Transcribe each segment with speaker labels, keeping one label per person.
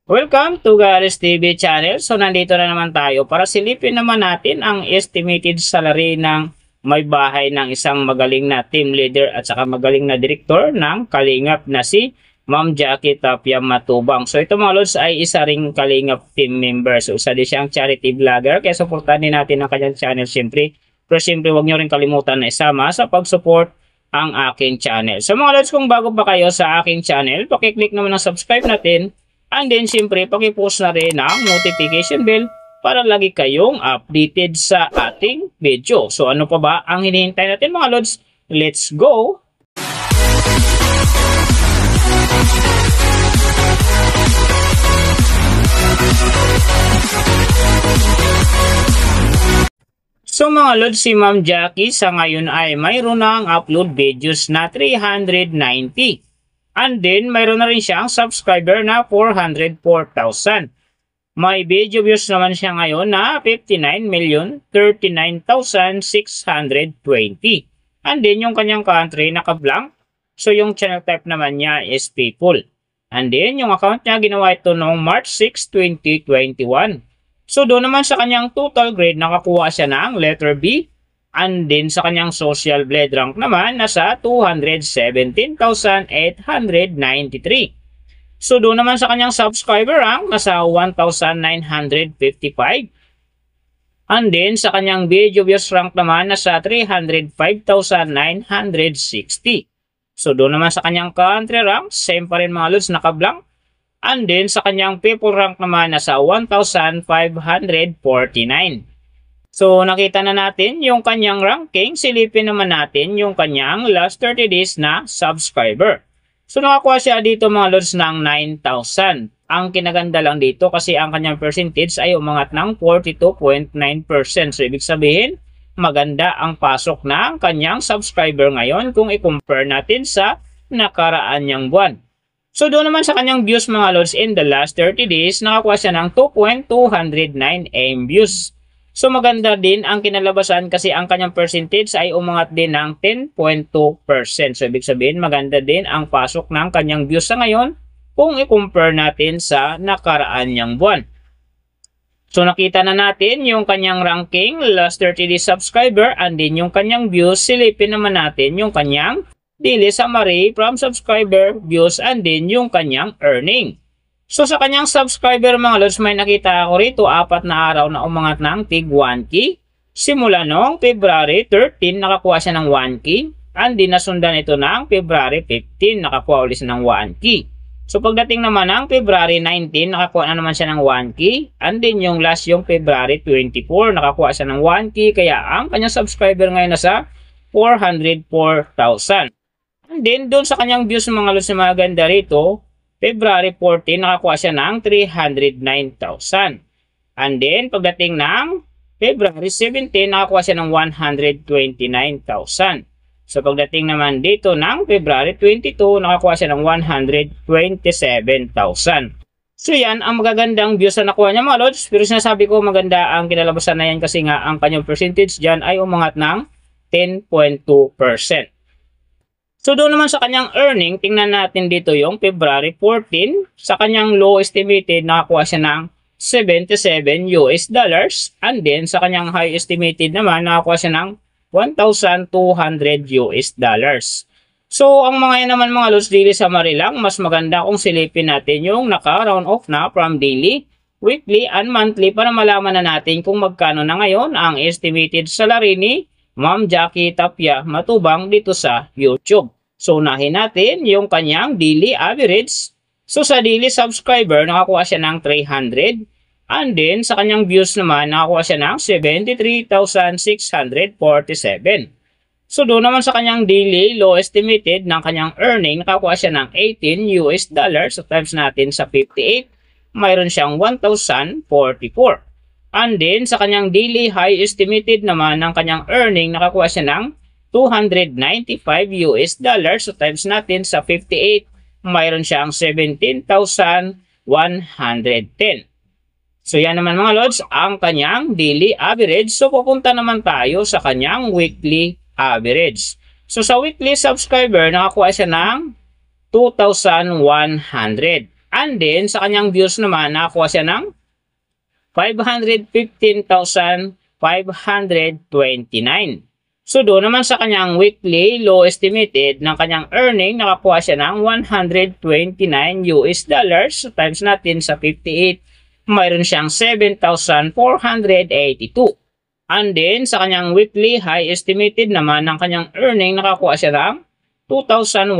Speaker 1: Welcome to Garis TV channel. So nandito na naman tayo para silipin naman natin ang estimated salary ng may bahay ng isang magaling na team leader at saka magaling na direktor ng Kalingap na si Ma'am Jackie Tapia Matubang. So ito mga lods ay isa ring Kalingap team member. So isa din siyang charity vlogger kaya supportan din natin ang kanyang channel siyempre. Pero siyempre huwag nyo rin kalimutan na isama sa pag-support ang aking channel. So mga lods, kung bago pa kayo sa aking channel, pakiclick naman ang subscribe natin. And then, siyempre, pakipost na rin ang notification bell para lagi kayong updated sa ating video. So, ano pa ba ang hinihintay natin mga lods? Let's go! So mga lods, si Ma'am Jackie sa ngayon ay mayroon na ang upload videos na 390. And then, mayroon na rin siyang subscriber na 404,000. May video views naman siya ngayon na 59,039,620. And then, yung kanyang country naka-blank. So, yung channel type naman niya is people. And then, yung account niya ginawa ito noong March 6, 2021. So, doon naman sa kanyang total grade, nakakuha siya ng letter B. And then sa kanyang social blade rank naman, nasa 217,893. So doon naman sa kanyang subscriber rank, nasa 1,955. And then sa kanyang video views rank naman, nasa 305,960. So doon naman sa kanyang country rank, same pa rin mga lods, naka-blank. And then sa kanyang people rank naman, nasa 1,549. So, nakita na natin yung kanyang ranking. Silipin naman natin yung kanyang last 30 days na subscriber. So, nakakuha siya dito mga lods ng 9,000. Ang kinaganda lang dito kasi ang kanyang percentage ay umangat ng 42.9%. So, ibig sabihin, maganda ang pasok ng kanyang subscriber ngayon kung i-compare natin sa nakaraan niyang buwan. So, doon naman sa kanyang views mga lods in the last 30 days, nakakuha siya ng 2.209 AM views. So maganda din ang kinalabasan kasi ang kanyang percentage ay umangat din ng 10.2%. So ibig sabihin maganda din ang pasok ng kanyang views sa ngayon kung i-compare natin sa nakaraan niyang buwan. So nakita na natin yung kanyang ranking, last 30 days subscriber, and din yung kanyang views. Silipin naman natin yung kanyang daily summary from subscriber, views, and din yung kanyang earning. So sa kanyang subscriber mga lods, may nakita ako rito 4 na araw na umangat ng tig 1K. Simula noong February 13, nakakuha siya ng 1K. And din nasundan ito ng February 15, nakakuha ulit siya ng 1K. So pagdating naman ng February 19, nakakuha na naman siya ng 1K. And din yung last yung February 24, nakakuha siya ng 1K. Kaya ang kanyang subscriber ngayon nasa 404,000. And then doon sa kanyang views mga lods na maganda rito, February 14, nakakuha siya ng 309,000. And then, pagdating ng February 17, nakakuha siya ng 129,000. So, pagdating naman dito ng February 22, nakakuha siya ng 127,000. So, yan ang magagandang views na nakuha niya mga lods. Pero sinasabi ko maganda ang kinalabasan na yan kasi nga ang kanyang percentage dyan ay umangat ng 10.2%. So doon naman sa kanyang earning, tingnan natin dito yung February 14. Sa kanyang low estimated, nakakuha siya ng $77. And then sa kanyang high estimated naman, nakakuha siya ng $1,200. So ang mga yan naman mga lods, daily summary lang. Mas maganda kung silipin natin yung naka-round off na from daily, weekly, and monthly para malaman na natin kung magkano na ngayon ang estimated salary ni Ma'am Jackie Tapia Matubang dito sa YouTube. So, unahin natin yung kanyang daily average. So, sa daily subscriber, nakakuha siya ng 300. And then, sa kanyang views naman, nakakuha siya ng 73,647. So, doon naman sa kanyang daily low estimated ng kanyang earning, nakakuha siya ng $18. So, times natin sa 58, mayroon siyang 1,044. And then, sa kanyang daily high estimated naman ng kanyang earning, nakakuha siya ng $295. So, times natin sa 58, mayroon siyang 17,110. So, yan naman mga lods, ang kanyang daily average. So, pupunta naman tayo sa kanyang weekly average. So, sa weekly subscriber, nakakuha siya ng 2,100. And then, sa kanyang views naman, nakakuha siya ng 515,529. So doon naman sa kanyang weekly low estimated ng kanyang earning, nakakuha siya ng $129. So times natin sa 58, mayroon siyang 7,482. And then sa kanyang weekly high estimated naman ng kanyang earning, nakakuha siya ng $2,100.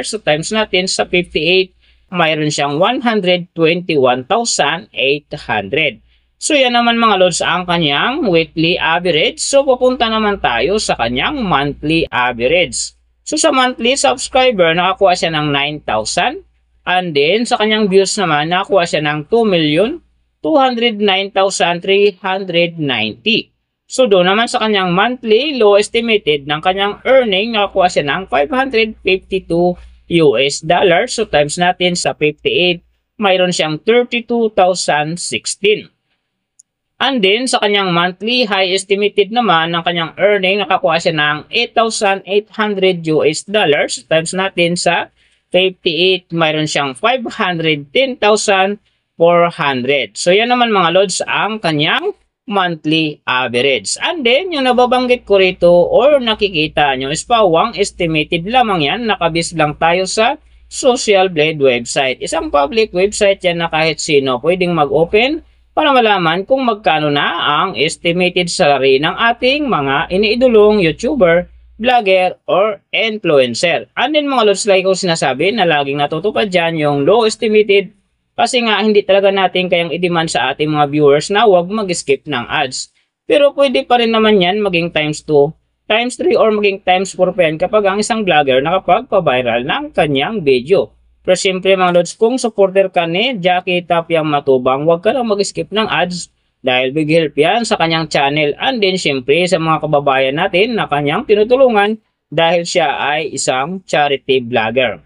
Speaker 1: So times natin sa 58, mayroon siyang 121,800. So yan naman mga lods ang kanyang weekly average. So pupunta naman tayo sa kanyang monthly average. So sa monthly subscriber, nakakuha siya ng 9,000. And then sa kanyang views naman, nakakuha siya ng 2,209,390. So doon naman sa kanyang monthly low estimated ng kanyang earning, nakakuha siya ng $552. So times natin sa 58, mayroon siyang 32,016. And then, sa kanyang monthly high estimated naman ng kanyang earning, nakakuha siya ng $8,800. Times natin sa 58, mayroon siyang 510,400. So, yan naman mga lods ang kanyang monthly average. And then, yung nababanggit ko rito or nakikita nyo is pawang estimated lamang yan. Nakabis lang tayo sa Social Blade website. Isang public website yan na kahit sino pwedeng mag-open para malaman kung magkano na ang estimated salary ng ating mga iniidolong YouTuber, vlogger, or influencer. And then mga lods, like ko sinasabi na laging natutupad dyan yung low estimated kasi nga hindi talaga natin kayang i-demand sa ating mga viewers na huwag mag-skip ng ads. Pero pwede pa rin naman yan maging times 2, times 3, or maging times 4 pa yan kapag ang isang vlogger nakapagpa-viral ng kanyang video. Pero siyempre mga lods, kung supporter ka ni Jackie Tapiang Matubang, huwag ka lang mag-skip ng ads dahil big help yan sa kanyang channel. And then siyempre sa mga kababayan natin na kanyang tinutulungan dahil siya ay isang charity vlogger.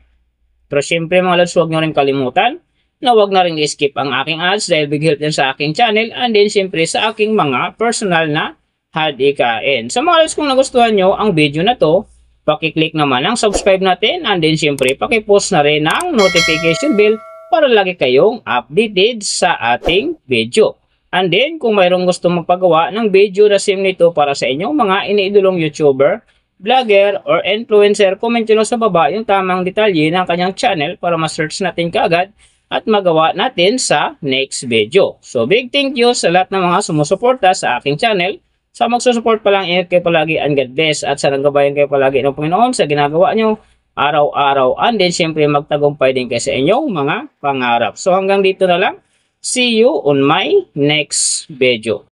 Speaker 1: Pero siyempre mga lods, huwag nyo rin kalimutan na huwag na rin i-skip ang aking ads dahil big help yan sa aking channel. And then siyempre sa aking mga personal na hadikain. So mga lods, kung nagustuhan nyo ang video na to, paki-click naman ang subscribe natin, and then siyempre paki-post na rin ang notification bell para lagi kayong updated sa ating video. And then kung mayroong gusto magpagawa ng video na sim nito para sa inyong mga iniidolong YouTuber, vlogger, or influencer, comment nyo sa baba yung tamang detalye ng kanyang channel para ma-search natin kaagad at magawa natin sa next video. So big thank you sa lahat ng mga sumusuporta sa aking channel. Sa magsusupport pa lang, ingat kayo palagi and God bless. At sana gabayan kayo palagi ng Panginoon sa ginagawa nyo araw-araw. And then syempre magtagumpay din kayo sa inyong mga pangarap. So hanggang dito na lang. See you on my next video.